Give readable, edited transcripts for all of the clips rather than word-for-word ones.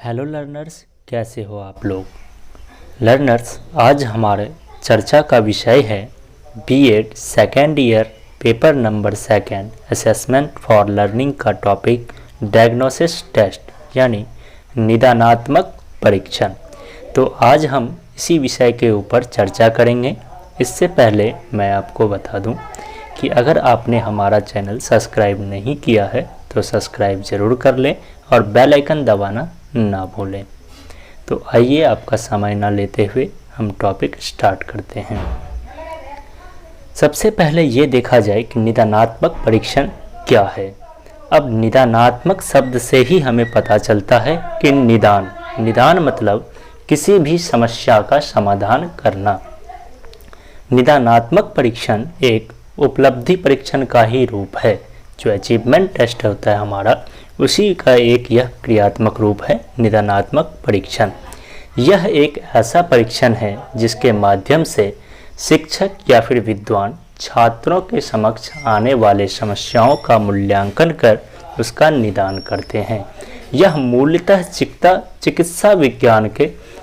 Hello learners, कैसे हो आप लोग। लर्नर्स, आज हमारे चर्चा का विषय है BEd second year paper number 2 assessment for learning का टॉपिक डायग्नोसिस टेस्ट यानी निदानात्मक परीक्षण। तो आज हम इसी विषय के ऊपर चर्चा करेंगे। इससे पहले मैं आपको बता दूं कि अगर आपने हमारा चैनल सब्सक्राइब नहीं किया है तो सब्सक्राइब ज़रूर कर लें और बेल आइकन दबाना ना भूलें। तो आइए आपका समय ना लेते हुए हम टॉपिक स्टार्ट करते हैं। सबसे पहले ये देखा जाए कि निदानात्मक परीक्षण क्या है। अब निदानात्मक शब्द से ही हमें पता चलता है कि निदान मतलब किसी भी समस्या का समाधान करना। निदानात्मक परीक्षण एक उपलब्धि परीक्षण का ही रूप है। जो अचीवमेंट टेस्ट होता है हमारा, उसी का एक यह क्रियात्मक रूप है निदानात्मक परीक्षण। यह एक ऐसा परीक्षण है जिसके माध्यम से शिक्षक या फिर विद्वान छात्रों के समक्ष आने वाले समस्याओं का मूल्यांकन कर उसका निदान करते हैं। यह मूलतः चिकित्सा विज्ञान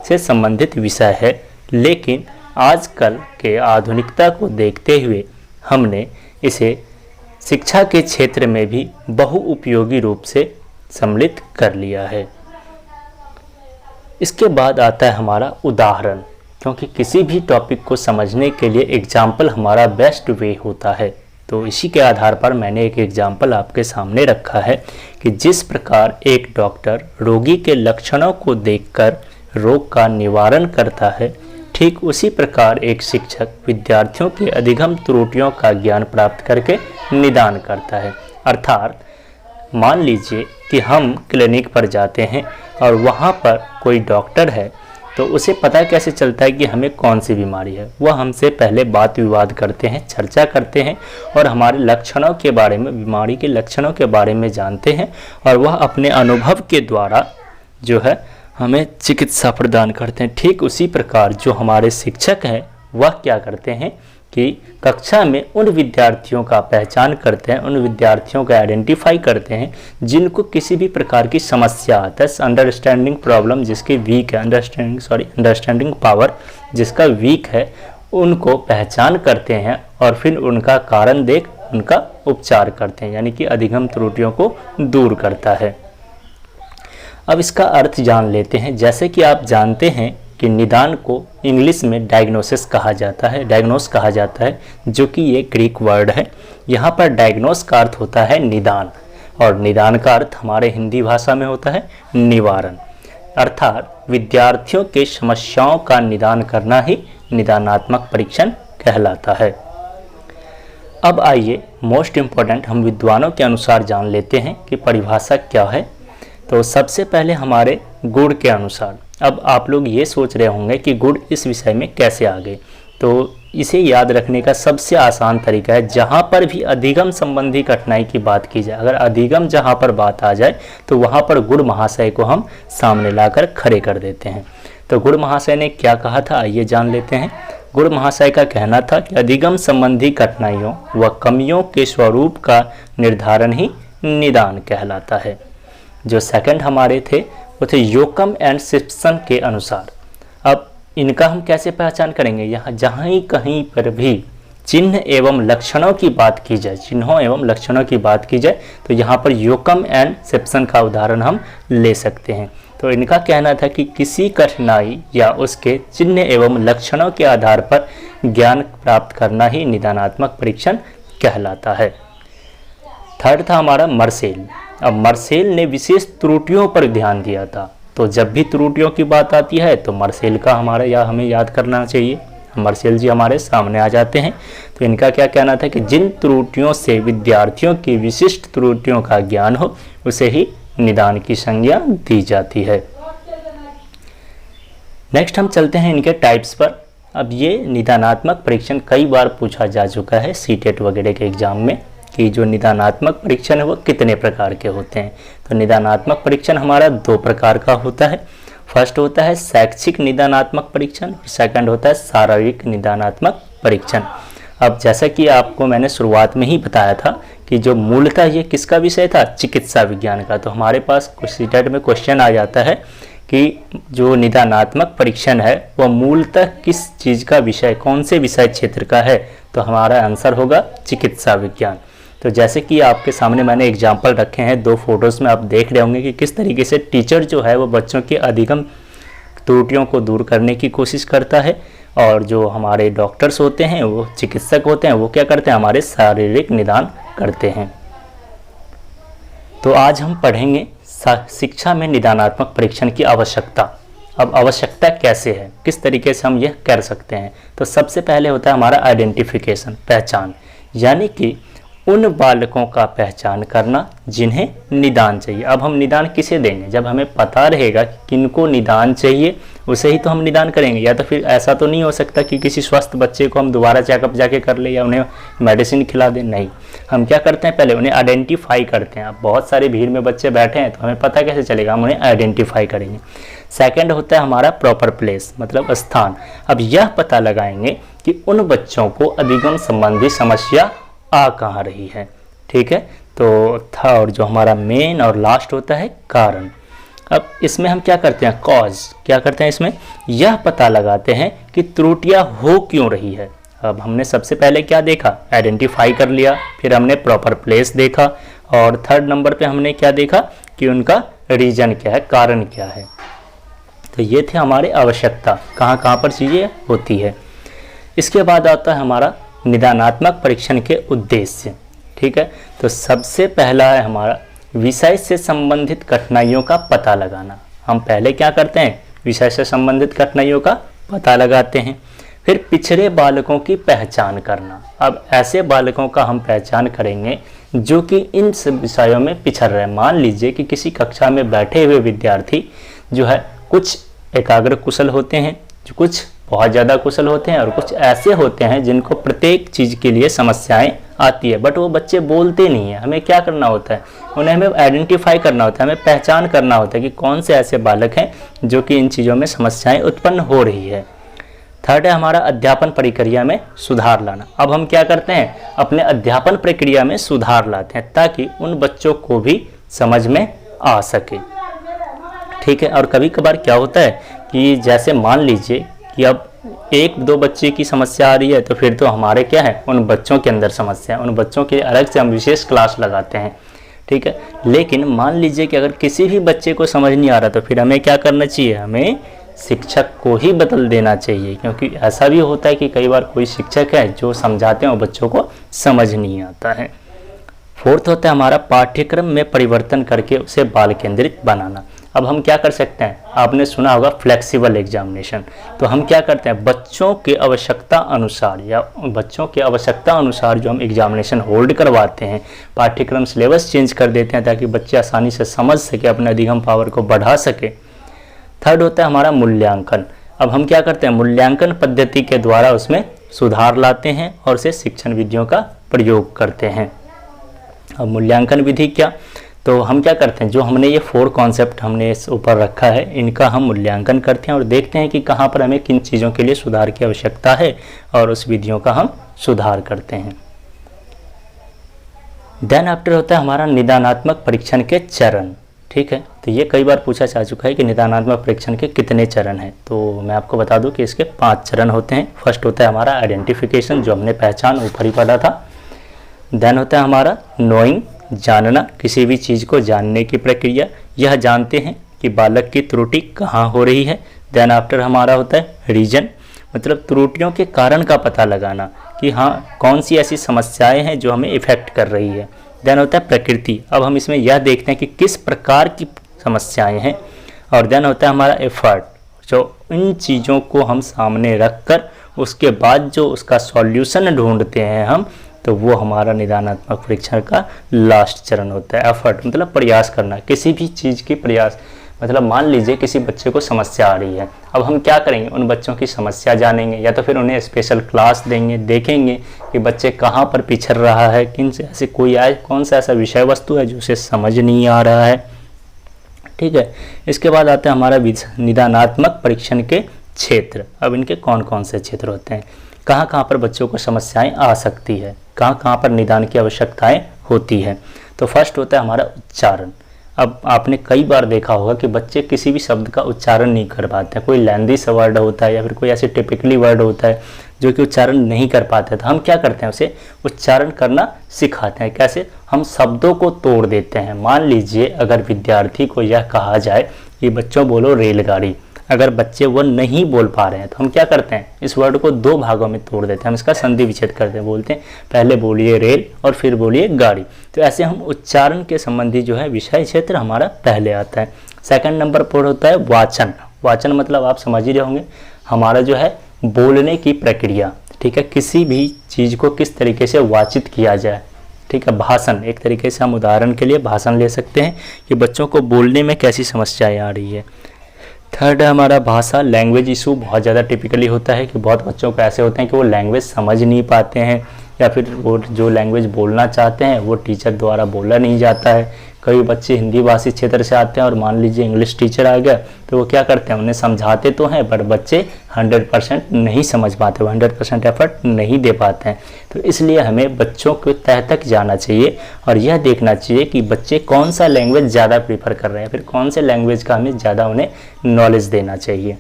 से संबंधित विषय है, लेकिन आजकल के आधुनिकता को देखते हुए हमने इसे शिक्षा के क्षेत्र में भी बहुउपयोगी रूप से सम्मिलित कर लिया है। इसके बाद आता है हमारा उदाहरण, क्योंकि किसी भी टॉपिक को समझने के लिए एग्जाम्पल हमारा बेस्ट वे होता है। तो इसी के आधार पर मैंने एक एग्जाम्पल आपके सामने रखा है कि जिस प्रकार एक डॉक्टर रोगी के लक्षणों को देखकर रोग का निवारण करता है, ठीक उसी प्रकार एक शिक्षक विद्यार्थियों की अधिगम त्रुटियों का ज्ञान प्राप्त करके निदान करता है। अर्थात मान लीजिए कि हम क्लिनिक पर जाते हैं और वहाँ पर कोई डॉक्टर है, तो उसे पता कैसे चलता है कि हमें कौन सी बीमारी है। वह हमसे पहले बात विवाद करते हैं, चर्चा करते हैं और हमारे लक्षणों के बारे में, बीमारी के लक्षणों के बारे में जानते हैं और वह अपने अनुभव के द्वारा जो है हमें चिकित्सा प्रदान करते हैं। ठीक उसी प्रकार जो हमारे शिक्षक हैं वह क्या करते हैं कि कक्षा में उन विद्यार्थियों का पहचान करते हैं, उन विद्यार्थियों का आइडेंटिफाई करते हैं जिनको किसी भी प्रकार की समस्या आता है। अंडरस्टैंडिंग प्रॉब्लम जिसकी वीक है, अंडरस्टैंडिंग पावर जिसका वीक है, उनको पहचान करते हैं और फिर उनका कारण देख उनका उपचार करते हैं, यानी कि अधिगम त्रुटियों को दूर करता है। अब इसका अर्थ जान लेते हैं। जैसे कि आप जानते हैं कि निदान को इंग्लिश में डायग्नोसिस कहा जाता है, डायग्नोस कहा जाता है, जो कि ये ग्रीक वर्ड है। यहाँ पर डायग्नोस का अर्थ होता है निदान और निदान का अर्थ हमारे हिंदी भाषा में होता है निवारण। अर्थात विद्यार्थियों के समस्याओं का निदान करना ही निदानात्मक परीक्षण कहलाता है। अब आइए मोस्ट इम्पोर्टेंट हम विद्वानों के अनुसार जान लेते हैं कि परिभाषा क्या है। तो सबसे पहले हमारे गुण के अनुसार, अब आप लोग ये सोच रहे होंगे कि गुण इस विषय में कैसे आ गए। तो इसे याद रखने का सबसे आसान तरीका है, जहाँ पर भी अधिगम संबंधी कठिनाई की बात की जाए, अगर अधिगम जहाँ पर बात आ जाए तो वहाँ पर गुण महाशय को हम सामने लाकर खड़े कर देते हैं। तो गुण महाशय ने क्या कहा था, आइए जान लेते हैं। गुण महाशय का कहना था कि अधिगम संबंधी कठिनाइयों व कमियों के स्वरूप का निर्धारण ही निदान कहलाता है। जो सेकंड हमारे थे वो थे योकम एंड सिम्पसन के अनुसार। अब इनका हम कैसे पहचान करेंगे, यहाँ जहाँ ही कहीं पर भी चिन्ह एवं लक्षणों की बात की जाए, चिन्हों एवं लक्षणों की बात की जाए, तो यहाँ पर योकम एंड सिम्पसन का उदाहरण हम ले सकते हैं। तो इनका कहना था कि किसी कठिनाई या उसके चिन्ह एवं लक्षणों के आधार पर ज्ञान प्राप्त करना ही निदानात्मक परीक्षण कहलाता है। थर्ड था हमारा मर्सेल। अब मर्सेल ने विशेष त्रुटियों पर ध्यान दिया था। तो जब भी त्रुटियों की बात आती है तो मर्सेल का हमें याद करना चाहिए। मर्सेल जी हमारे सामने आ जाते हैं। तो इनका क्या कहना था कि जिन त्रुटियों से विद्यार्थियों की विशिष्ट त्रुटियों का ज्ञान हो उसे ही निदान की संज्ञा दी जाती है। नेक्स्ट हम चलते हैं इनके टाइप्स पर। अब ये निदानात्मक परीक्षण कई बार पूछा जा चुका है सीटेट वगैरह के एग्जाम में कि जो निदानात्मक परीक्षण है वो कितने प्रकार के होते हैं। तो निदानात्मक परीक्षण हमारा 2 प्रकार का होता है। फर्स्ट होता है शैक्षिक निदानात्मक परीक्षण और सेकंड होता है शारीरिक निदानात्मक परीक्षण। अब जैसा कि आपको मैंने शुरुआत में ही बताया था कि जो मूलतः ये किसका विषय था, चिकित्सा विज्ञान का। तो हमारे पास सीटेट में क्वेश्चन आ जाता है कि जो निदानात्मक परीक्षण है वह मूलतः किस चीज़ का विषय, कौन से विषय क्षेत्र का है, तो हमारा आंसर होगा चिकित्सा विज्ञान। तो जैसे कि आपके सामने मैंने एग्जाम्पल रखे हैं, 2 फोटोज़ में आप देख रहे होंगे कि किस तरीके से टीचर जो है वो बच्चों के अधिगम त्रुटियों को दूर करने की कोशिश करता है, और जो हमारे डॉक्टर्स होते हैं, वो चिकित्सक होते हैं, वो क्या करते हैं, हमारे शारीरिक निदान करते हैं। तो आज हम पढ़ेंगे शिक्षा में निदानात्मक परीक्षण की आवश्यकता। अब आवश्यकता कैसे है, किस तरीके से हम यह कर सकते हैं। तो सबसे पहले होता है हमारा आइडेंटिफिकेशन, पहचान, यानी कि उन बालकों का पहचान करना जिन्हें निदान चाहिए। अब हम निदान किसे देंगे, जब हमें पता रहेगा कि किनको निदान चाहिए उसे ही तो हम निदान करेंगे। या तो फिर ऐसा तो नहीं हो सकता कि किसी स्वस्थ बच्चे को हम दोबारा चेकअप जाके कर ले या उन्हें मेडिसिन खिला दें, नहीं। हम क्या करते हैं, पहले उन्हें आइडेंटिफाई करते हैं। अब बहुत सारी भीड़ में बच्चे बैठे हैं तो हमें पता कैसे चलेगा, हम उन्हें आइडेंटिफाई करेंगे। सेकेंड होता है हमारा प्रॉपर प्लेस, मतलब स्थान। अब यह पता लगाएंगे कि उन बच्चों को अधिगम संबंधी समस्या आ कहाँ रही है, ठीक है। तो था, और जो हमारा मेन और लास्ट होता है कारण। अब इसमें हम क्या करते हैं, कॉज, क्या करते हैं इसमें, यह पता लगाते हैं कि त्रुटियां हो क्यों रही है। अब हमने सबसे पहले क्या देखा, आइडेंटिफाई कर लिया, फिर हमने प्रॉपर प्लेस देखा, और थर्ड नंबर पे हमने क्या देखा कि उनका रीजन क्या है, कारण क्या है। तो ये थे हमारे आवश्यकता, कहाँ कहाँ पर चीज़ें होती है। इसके बाद आता है हमारा निदानात्मक परीक्षण के उद्देश्य, ठीक है। तो सबसे पहला है हमारा विषय से संबंधित कठिनाइयों का पता लगाना। हम पहले क्या करते हैं, विषय से संबंधित कठिनाइयों का पता लगाते हैं। फिर पिछड़े बालकों की पहचान करना। अब ऐसे बालकों का हम पहचान करेंगे जो कि इन सब विषयों में पिछड़ रहे हैं। मान लीजिए कि किसी कक्षा में बैठे हुए विद्यार्थी जो है कुछ एकाग्र कुशल होते हैं, जो कुछ बहुत ज़्यादा कुशल होते हैं, और कुछ ऐसे होते हैं जिनको प्रत्येक चीज़ के लिए समस्याएं आती है, बट वो बच्चे बोलते नहीं हैं। हमें क्या करना होता है, उन्हें हमें आइडेंटिफाई करना होता है, हमें पहचान करना होता है कि कौन से ऐसे बालक हैं जो कि इन चीज़ों में समस्याएं उत्पन्न हो रही है। थर्ड है हमारा अध्यापन प्रक्रिया में सुधार लाना। अब हम क्या करते हैं, अपने अध्यापन प्रक्रिया में सुधार लाते हैं ताकि उन बच्चों को भी समझ में आ सके, ठीक है। और कभी कभार क्या होता है कि जैसे मान लीजिए कि अब 1-2 बच्चे की समस्या आ रही है, तो फिर तो हमारे क्या है, उन बच्चों के अंदर समस्या है, उन बच्चों के अलग से हम विशेष क्लास लगाते हैं, ठीक है। लेकिन मान लीजिए कि अगर किसी भी बच्चे को समझ नहीं आ रहा तो फिर हमें क्या करना चाहिए, हमें शिक्षक को ही बदल देना चाहिए, क्योंकि ऐसा भी होता है कि कई बार कोई शिक्षक है जो समझाते हैं वो बच्चों को समझ नहीं आता है। फोर्थ होता है हमारा पाठ्यक्रम में परिवर्तन करके उसे बाल केंद्रित बनाना। अब हम क्या कर सकते हैं, आपने सुना होगा फ्लेक्सिबल एग्जामिनेशन। तो हम क्या करते हैं, बच्चों के आवश्यकता अनुसार या बच्चों के आवश्यकता अनुसार जो हम एग्जामिनेशन होल्ड करवाते हैं, पाठ्यक्रम सिलेबस चेंज कर देते हैं ताकि बच्चे आसानी से समझ सके, अपने अधिगम पावर को बढ़ा सके। थर्ड होता है हमारा मूल्यांकन। अब हम क्या करते हैं, मूल्यांकन पद्धति के द्वारा उसमें सुधार लाते हैं और उसे शिक्षण विधियों का प्रयोग करते हैं। अब मूल्यांकन विधि क्या, तो हम क्या करते हैं, जो हमने ये 4 कॉन्सेप्ट हमने इस ऊपर रखा है, इनका हम मूल्यांकन करते हैं और देखते हैं कि कहाँ पर हमें किन चीज़ों के लिए सुधार की आवश्यकता है, और उस विधियों का हम सुधार करते हैं। देन आफ्टर होता है हमारा निदानात्मक परीक्षण के चरण, ठीक है। तो ये कई बार पूछा जा चुका है कि निदानात्मक परीक्षण के कितने चरण हैं, तो मैं आपको बता दूं कि इसके 5 चरण होते हैं। फर्स्ट होता है हमारा आइडेंटिफिकेशन, जो हमने पहचान ऊपर ही पढ़ा था। देन होता है हमारा नोइंग, जानना, किसी भी चीज़ को जानने की प्रक्रिया, यह जानते हैं कि बालक की त्रुटि कहाँ हो रही है। देन आफ्टर हमारा होता है रीजन, मतलब त्रुटियों के कारण का पता लगाना कि हाँ कौन सी ऐसी समस्याएं हैं जो हमें इफ़ेक्ट कर रही है। देन होता है प्रकृति, अब हम इसमें यह देखते हैं कि किस प्रकार की समस्याएं हैं। और देन होता है हमारा एफर्ट, जो इन चीज़ों को हम सामने रख कर उसके बाद जो उसका सॉल्यूशन ढूंढते हैं हम, तो वो हमारा निदानात्मक परीक्षण का लास्ट चरण होता है। एफर्ट मतलब प्रयास करना, किसी भी चीज़ की प्रयास, मतलब मान लीजिए किसी बच्चे को समस्या आ रही है, अब हम क्या करेंगे, उन बच्चों की समस्या जानेंगे या तो फिर उन्हें स्पेशल क्लास देंगे, देखेंगे कि बच्चे कहाँ पर पिछड़ रहा है, किन से ऐसे कोई आए, कौन सा ऐसा विषय वस्तु है जो उसे समझ नहीं आ रहा है, ठीक है। इसके बाद आता है हमारा निदानात्मक परीक्षण के क्षेत्र। अब इनके कौन कौन से क्षेत्र होते हैं, कहाँ कहाँ पर बच्चों को समस्याएं आ सकती है, कहाँ कहाँ पर निदान की आवश्यकताएं होती है। तो फर्स्ट होता है हमारा उच्चारण। अब आपने कई बार देखा होगा कि बच्चे किसी भी शब्द का उच्चारण नहीं कर पाते हैं। कोई लैंदी सा वर्ड होता है या फिर कोई ऐसे टिपिकली वर्ड होता है जो कि उच्चारण नहीं कर पाते, तो हम क्या करते हैं, उसे उच्चारण करना सिखाते हैं। कैसे? हम शब्दों को तोड़ देते हैं। मान लीजिए अगर विद्यार्थी को यह कहा जाए कि बच्चों बोलो रेलगाड़ी, अगर बच्चे वो नहीं बोल पा रहे हैं तो हम क्या करते हैं, इस वर्ड को 2 भागों में तोड़ देते हैं, हम इसका संधि विच्छेद करते हैं, बोलते हैं पहले बोलिए रेल और फिर बोलिए गाड़ी। तो ऐसे हम उच्चारण के संबंधी जो है विषय क्षेत्र हमारा पहले आता है। सेकंड नंबर पर होता है वाचन। वाचन मतलब आप समझ ही रहे होंगे, हमारा जो है बोलने की प्रक्रिया, ठीक है, किसी भी चीज़ को किस तरीके से वाचित किया जाए, ठीक है। भाषण, एक तरीके से हम उदाहरण के लिए भाषण ले सकते हैं कि बच्चों को बोलने में कैसी समस्याएं आ रही है। थर्ड है हमारा भाषा, लैंग्वेज इशू बहुत ज़्यादा टिपिकली होता है कि बहुत बच्चों को ऐसे होते हैं कि वो लैंग्वेज समझ नहीं पाते हैं या फिर वो जो लैंग्वेज बोलना चाहते हैं वो टीचर द्वारा बोला नहीं जाता है। कई बच्चे हिंदी भाषी क्षेत्र से आते हैं और मान लीजिए इंग्लिश टीचर आ गया तो वो क्या करते हैं, उन्हें समझाते तो हैं पर बच्चे 100% नहीं समझ पाते, वो 100% एफर्ट नहीं दे पाते हैं। तो इसलिए हमें बच्चों को तह तक जाना चाहिए और यह देखना चाहिए कि बच्चे कौन सा लैंग्वेज ज़्यादा प्रीफर कर रहे हैं, फिर कौन से लैंग्वेज का हमें ज़्यादा उन्हें नॉलेज देना चाहिए।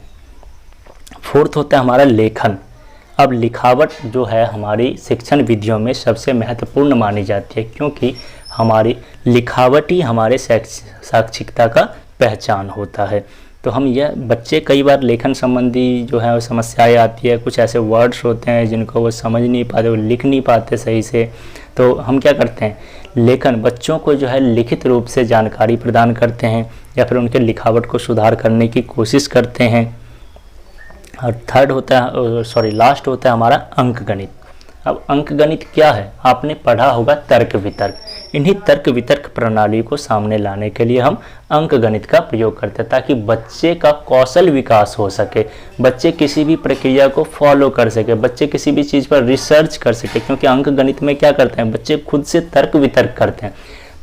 फोर्थ होता है हमारा लेखन। अब लिखावट जो है हमारी शिक्षण विधियों में सबसे महत्वपूर्ण मानी जाती है, क्योंकि हमारी लिखावट ही हमारे शैक्षिकता का पहचान होता है। तो हम यह बच्चे कई बार लेखन संबंधी जो है वो समस्याएं आती है, कुछ ऐसे वर्ड्स होते हैं जिनको वो समझ नहीं पाते, वो लिख नहीं पाते सही से। तो हम क्या करते हैं, लेखन बच्चों को जो है लिखित रूप से जानकारी प्रदान करते हैं या फिर उनके लिखावट को सुधार करने की कोशिश करते हैं। और थर्ड होता है लास्ट होता है हमारा अंकगणित। अब अंकगणित क्या है, आपने पढ़ा होगा तर्क वितर्क। इन्हीं तर्क वितर्क प्रणाली को सामने लाने के लिए हम अंकगणित का प्रयोग करते हैं ताकि बच्चे का कौशल विकास हो सके, बच्चे किसी भी प्रक्रिया को फॉलो कर सके, बच्चे किसी भी चीज़ पर रिसर्च कर सके। क्योंकि अंकगणित में क्या करते हैं, बच्चे खुद से तर्क वितर्क करते हैं।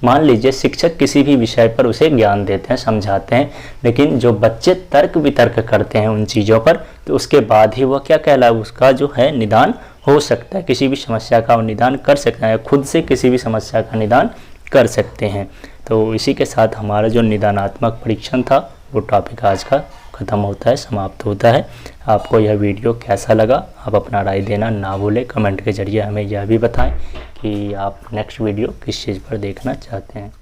मान लीजिए शिक्षक किसी भी विषय पर उसे ज्ञान देते हैं, समझाते हैं, लेकिन जो बच्चे तर्क वितर्क करते हैं उन चीज़ों पर, तो उसके बाद ही वह क्या कहलाए, उसका जो है निदान हो सकता है, किसी भी समस्या का वो निदान कर सकता है, खुद से किसी भी समस्या का निदान कर सकते हैं। तो इसी के साथ हमारा जो निदानात्मक परीक्षण था वो टॉपिक आज का ख़त्म होता है, समाप्त होता है। आपको यह वीडियो कैसा लगा, आप अपना राय देना ना भूलें, कमेंट के जरिए हमें यह भी बताएं कि आप नेक्स्ट वीडियो किस चीज़ पर देखना चाहते हैं।